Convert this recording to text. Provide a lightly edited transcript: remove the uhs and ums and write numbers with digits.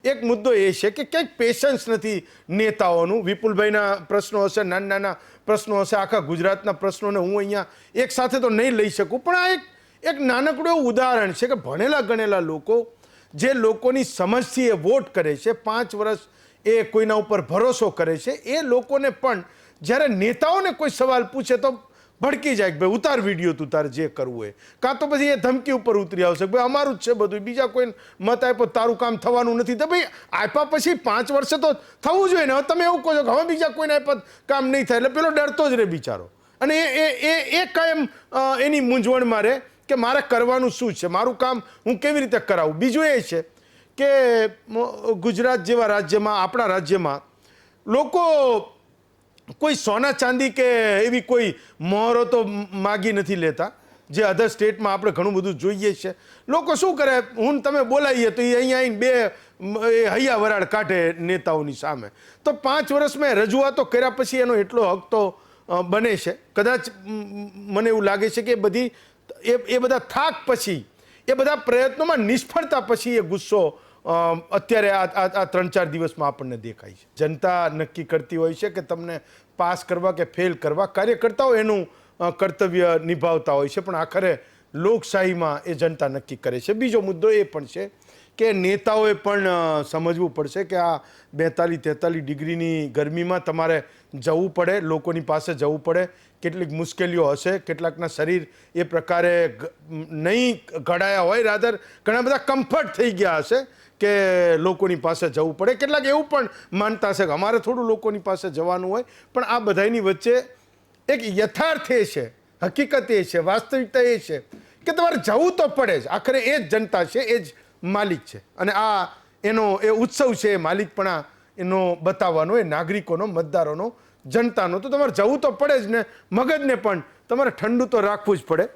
એક મુદ્દો એ છે કે ક્યાંક પેશન્સ નથી નેતાઓનું. વિપુલભાઈના પ્રશ્નો હશે, નાના નાના પ્રશ્નો હશે, આખા ગુજરાતના પ્રશ્નોને હું અહીંયા એક સાથે તો નહીં લઈ શકું, પણ આ એક નાનકડું એવું ઉદાહરણ છે કે ભણેલા ગણેલા લોકો જે લોકોની સમજથી એ વોટ કરે છે, 5 વર્ષ એ કોઈના ઉપર ભરોસો કરે છે, એ લોકોને પણ જ્યારે નેતાઓને કોઈ સવાલ પૂછે તો ભડકી જાય કે ભાઈ ઉતાર વિડીયો, તું તારે જે કરવું હોય, કાં તો પછી એ ધમકી ઉપર ઉતરી આવશે કે ભાઈ અમારું જ છે બધું, બીજા કોઈ મત આપ્યો તારું કામ થવાનું નથી. તો ભાઈ આપ્યા પછી 5 વર્ષે તો થવું જોઈએ ને. હવે તમે એવું કહો છો કે હવે બીજા કોઈને આપ્યા કામ નહીં થાય, એટલે પેલો ડરતો જ રહે બિચારો, અને એ કાયમ એની મૂંઝવણમાં રહે કે મારે કરવાનું શું છે, મારું કામ હું કેવી રીતે કરાવું. બીજું એ છે કે ગુજરાત જેવા રાજ્યમાં, આપણા રાજ્યમાં લોકો કોઈ સોના ચાંદી કે એવી કોઈ મોહરો તો માગી નથી લેતા, જે અધર સ્ટેટમાં આપણે ઘણું બધું જોઈએ છે. લોકો શું કરે, હું તમે બોલાવીએ તો એ અહીંયા આવીને બે હૈયા વરાળ કાઢે નેતાઓની સામે. તો 5 વર્ષ મેં રજૂઆતો કર્યા પછી એનો એટલો હક તો બને છે. કદાચ મને એવું લાગે છે કે એ બધા થાક પછી, એ બધા પ્રયત્નોમાં નિષ્ફળતા પછી એ ગુસ્સો અત્યારે આ 3-4 દિવસમાં આપણને દેખાય છે. જનતા નક્કી કરતી હોય છે કે તમને પાસ કરવા કે ફેલ કરવા. કાર્યકર્તાઓ એનું કર્તવ્ય નિભાવતા હોય છે, પણ આખરે લોકશાહીમાં એ જનતા નક્કી કરે છે. બીજો મુદ્દો એ પણ છે કે નેતાઓએ પણ સમજવું પડશે કે આ 42-43 ડિગ્રીની ગરમીમાં તમારે જવું પડે, લોકોની પાસે જવું પડે. કેટલીક મુશ્કેલીઓ હશે, કેટલાકના શરીર એ પ્રકારે નહીં ઘડાયા હોય, રાધર ઘણા બધા કમ્ફર્ટ થઈ ગયા હશે કે લોકોની પાસે જવું પડે. કેટલાક એવું પણ માનતા હશે કે અમારે થોડું લોકોની પાસે જવાનું હોય. પણ આ બધાની વચ્ચે એક યથાર્થ એ છે, હકીકત એ છે, વાસ્તવિકતા એ છે કે તમારે જવું તો પડે જ. આખરે એ જ જનતા છે, એ જ માલિક છે, અને આ એનો એ ઉત્સવ છે, એ માલિકપણા એનો બતાવવાનો, એ નાગરિકોનો, મતદારોનો, જનતાનો. તો તમારે જવું તો પડે જ ને. મગજને પણ તમારે ઠંડુ તો રાખવું જ પડે.